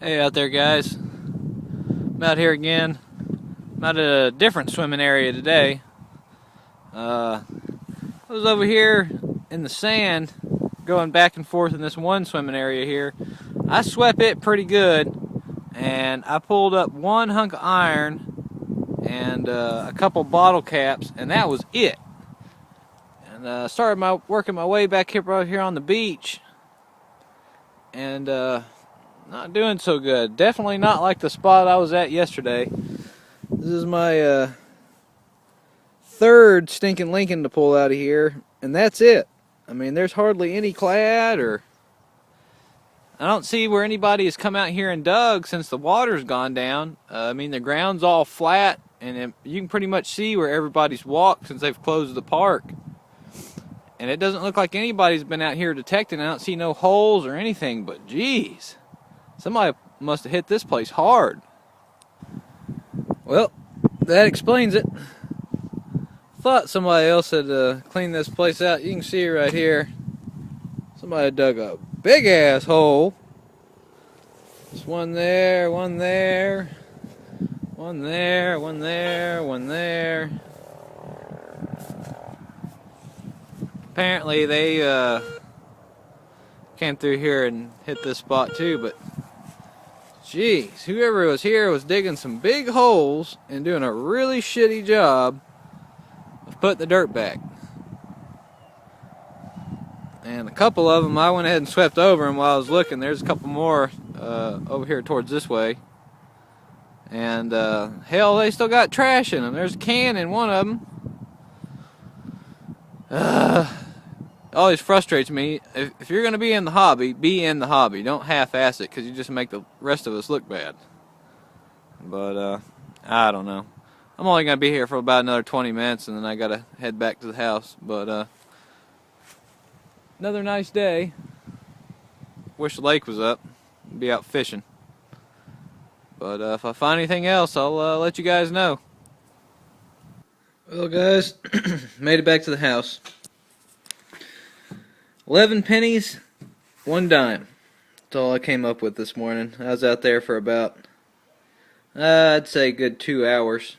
Hey out there, guys. I'm out here again. I'm at a different swimming area today. I was over here in the sand going back and forth in this one swimming area here. I swept it pretty good, and I pulled up one hunk of iron and a couple bottle caps, and that was it. And started working my way back here on the beach, and not doing so good. Definitely not like the spot I was at yesterday. This is my third stinking Lincoln to pull out of here, and that's it. I mean, there's hardly any clad, or I don't see where anybody has come out here and dug since the water's gone down. I mean, the ground's all flat, and you can pretty much see where everybody's walked since they've closed the park. And it doesn't look like anybody's been out here detecting. I don't see no holes or anything, but geez, somebody must have hit this place hard. Well, that explains it. Thought somebody else had cleaned this place out. You can see it right here. Somebody dug a big ass hole. There's one there, one there, one there, one there, one there. Apparently they came through here and hit this spot too, but geez, whoever was here was digging some big holes and doing a really shitty job of putting the dirt back. And a couple of them I went ahead and swept over them while I was looking. There's a couple more over here towards this way. And hell, they still got trash in them. There's a can in one of them. Always frustrates me. If you're going to be in the hobby, be in the hobby. Don't half-ass it, because you just make the rest of us look bad. But I don't know. I'm only going to be here for about another 20 minutes, and then I got to head back to the house. But another nice day. Wish the lake was up. Be out fishing. But if I find anything else, I'll let you guys know. Well, guys, made it back to the house. 11 pennies, 1 dime. That's all I came up with this morning. I was out there for about, I'd say a good 2 hours.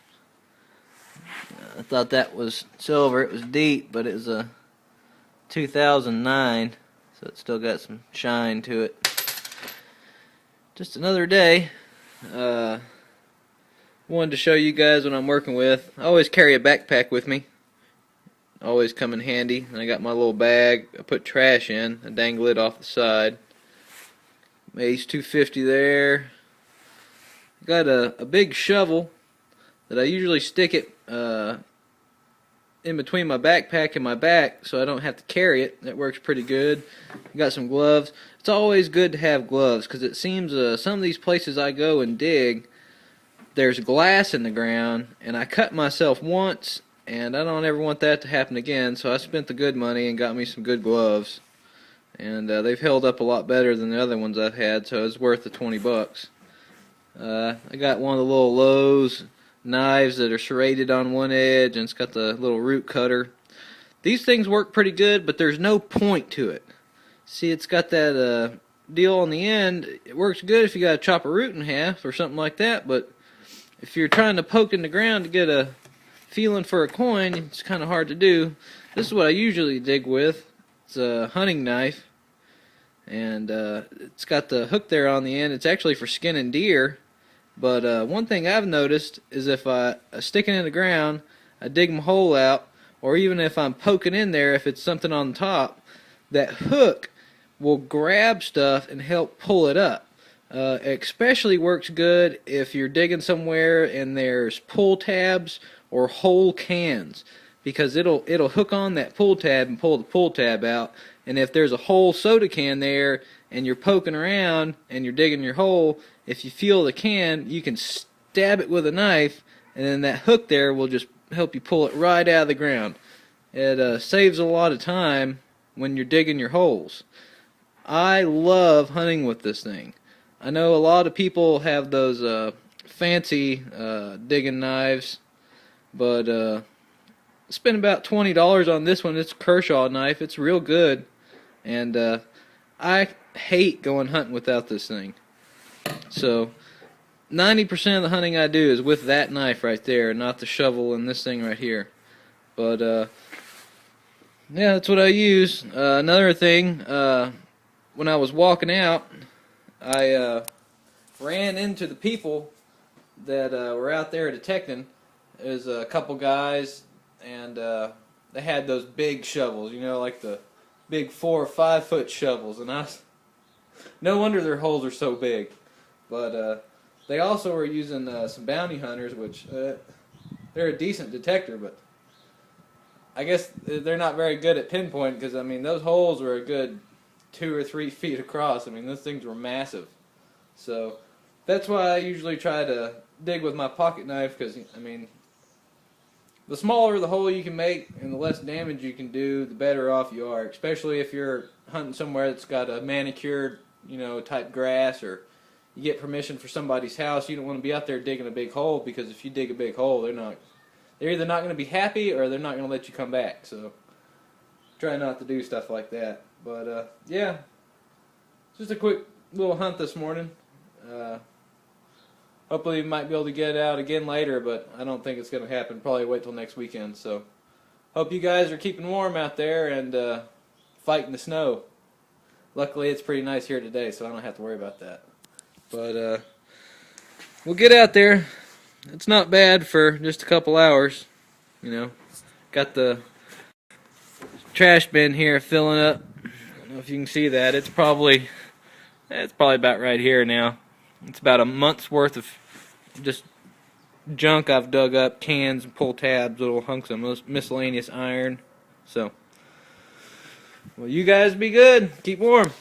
I thought that was silver. It was deep, but it was a 2009, so it still got some shine to it. Just another day. Wanted to show you guys what I'm working with. I always carry a backpack with me. Always come in handy. And I got my little bag. I put trash in. I dangle it off the side. Mace 250 there. Got a big shovel that I usually stick it in between my backpack and my back so I don't have to carry it. That works pretty good. Got some gloves. It's always good to have gloves because it seems some of these places I go and dig, there's glass in the ground, and I cut myself once, and I don't ever want that to happen again, so I spent the good money and got me some good gloves. And they've held up a lot better than the other ones I've had, so it's worth the 20 bucks. I got one of the little Lowe's knives that are serrated on one edge, and it's got the little root cutter. These things work pretty good, but there's no point to it. See, it's got that deal on the end. It works good if you got to chop a root in half or something like that, but if you're trying to poke in the ground to get a feeling for a coin, it's kind of hard to do. This is what I usually dig with. It's a hunting knife, and it's got the hook there on the end. It's actually for skinning deer, but one thing I've noticed is if I stick it in the ground, I dig my hole out, or even if I'm poking in there, if it's something on the top, that hook will grab stuff and help pull it up. Especially works good if you're digging somewhere and there's pull tabs or whole cans, because it'll hook on that pull tab and pull the pull tab out. And if there's a whole soda can there and you're poking around and you're digging your hole, if you feel the can, you can stab it with a knife, and then that hook there will just help you pull it right out of the ground. It saves a lot of time when you're digging your holes. I love hunting with this thing. I know a lot of people have those fancy digging knives, but spent about $20 on this one. It's a Kershaw knife. It's real good, and I hate going hunting without this thing. So 90% of the hunting I do is with that knife right there, not the shovel and this thing right here. But yeah, that's what I use. Another thing, when I was walking out, I ran into the people that were out there detecting. There's a couple guys, and they had those big shovels, you know, like the big 4 or 5 foot shovels, and no wonder their holes are so big. But they also were using some bounty hunters, which they're a decent detector, but I guess they're not very good at pinpoint, because I mean those holes were a good 2 or 3 feet across. I mean those things were massive. So that's why I usually try to dig with my pocket knife, because I mean the smaller the hole you can make and the less damage you can do, the better off you are. Especially if you're hunting somewhere that's got a manicured, you know, type grass, or you get permission for somebody's house. You don't want to be out there digging a big hole, because if you dig a big hole, they're either not going to be happy or they're not going to let you come back. So try not to do stuff like that. But yeah, just a quick little hunt this morning. Hopefully we might be able to get out again later, but I don't think it's going to happen. Probably wait till next weekend. So hope you guys are keeping warm out there and fighting the snow. Luckily it's pretty nice here today, so I don't have to worry about that. But we'll get out there. It's not bad for just a couple hours, you know. Got the trash bin here filling up. I don't know if you can see that. It's probably about right here now. It's about a month's worth of just junk I've dug up, cans and pull tabs, little hunks of miscellaneous iron. So, well, you guys be good. Keep warm.